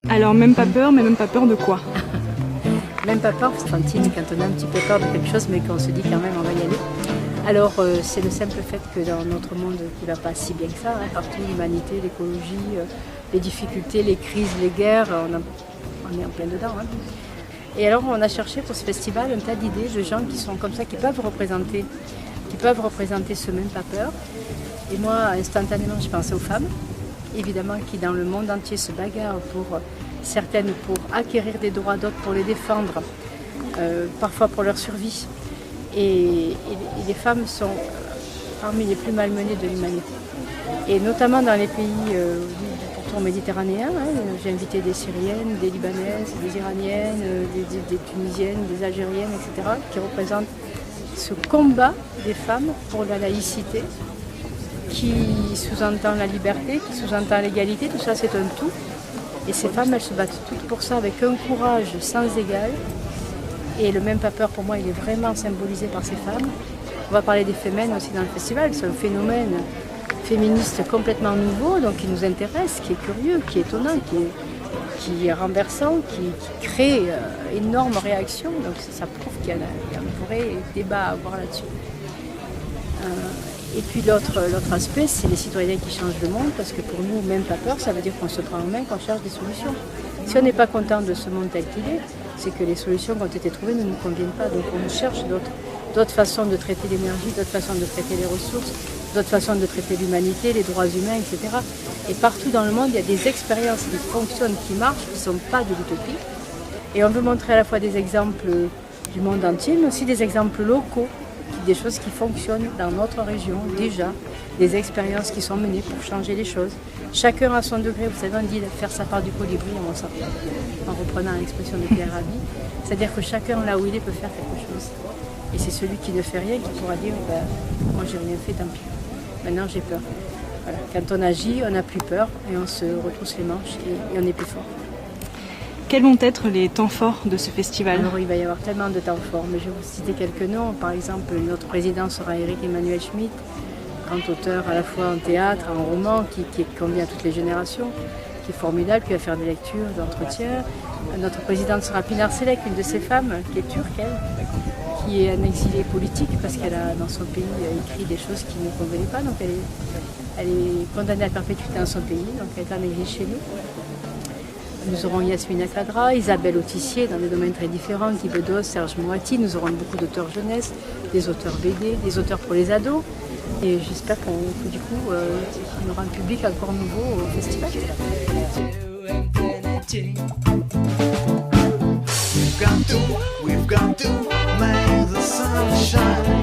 Alors même pas peur, mais même pas peur de quoi? Même pas peur, Fantine, quand on a un petit peu peur de quelque chose, mais qu'on se dit quand même on va y aller. Alors c'est le simple fait que dans notre monde qui ne va pas si bien que ça, hein, partout l'humanité, l'écologie, les difficultés, les crises, les guerres, on est en plein dedans. Hein. Et alors on a cherché pour ce festival un tas d'idées de gens qui sont comme ça, qui peuvent représenter ce même pas peur. Et moi, instantanément, je pensais aux femmes, évidemment, qui dans le monde entier se bagarrent pour certaines pour acquérir des droits, d'autres pour les défendre, parfois pour leur survie. Et les femmes sont parmi les plus malmenées de l'humanité. Et notamment dans les pays du pourtour méditerranéen, hein, j'ai invité des Syriennes, des Libanaises, des Iraniennes, des Tunisiennes, des Algériennes, etc., qui représentent ce combat des femmes pour la laïcité, qui sous-entend la liberté, qui sous-entend l'égalité, tout ça c'est un tout. Et ces femmes, elles se battent toutes pour ça avec un courage sans égal. Et le même pas peur, pour moi, il est vraiment symbolisé par ces femmes. On va parler des fémènes aussi dans le festival. C'est un phénomène féministe complètement nouveau, donc qui nous intéresse, qui est curieux, qui est étonnant, qui est renversant, qui crée énorme réaction. Donc ça prouve qu'il y a un vrai débat à avoir là-dessus. Et puis l'autre aspect, c'est les citoyens qui changent le monde, parce que pour nous, même pas peur, ça veut dire qu'on se prend en main, qu'on cherche des solutions. Si on n'est pas content de ce monde tel qu'il est, c'est que les solutions qui ont été trouvées ne nous conviennent pas. Donc on cherche d'autres façons de traiter l'énergie, d'autres façons de traiter les ressources, d'autres façons de traiter l'humanité, les droits humains, etc. Et partout dans le monde, il y a des expériences qui fonctionnent, qui marchent, qui ne sont pas de l'utopie. Et on veut montrer à la fois des exemples du monde entier, mais aussi des exemples locaux, des choses qui fonctionnent dans notre région déjà, des expériences qui sont menées pour changer les choses. Chacun à son degré, vous savez, on dit de faire sa part du colibri en reprenant l'expression de Pierre Rabhi. C'est-à-dire que chacun là où il est peut faire quelque chose. Et c'est celui qui ne fait rien qui pourra dire moi j'ai rien fait, tant pis. Maintenant j'ai peur. Voilà. Quand on agit, on n'a plus peur et on se retrousse les manches et on est plus fort. Quels vont être les temps forts de ce festival? Alors il va y avoir tellement de temps forts, mais je vais vous citer quelques noms. Par exemple, notre président sera Éric Emmanuel Schmitt, grand auteur à la fois en théâtre, en roman, qui convient à toutes les générations, qui est formidable, qui va faire des lectures, d'entretiens. Notre présidente sera Pinar Selek, une de ces femmes, qui est turque, elle, qui est un exilé politique, parce qu'elle a, dans son pays, écrit des choses qui ne convenaient pas. Donc elle est condamnée à perpétuité dans son pays, donc elle est en exil chez nous. Nous aurons Yasmina Kadra, Isabelle Autissier dans des domaines très différents, Guy Bedos, Serge Moati. Nous aurons beaucoup d'auteurs jeunesse, des auteurs BD, des auteurs pour les ados. Et j'espère que du coup, on aura un public encore nouveau au festival. We've got to make the sun shine.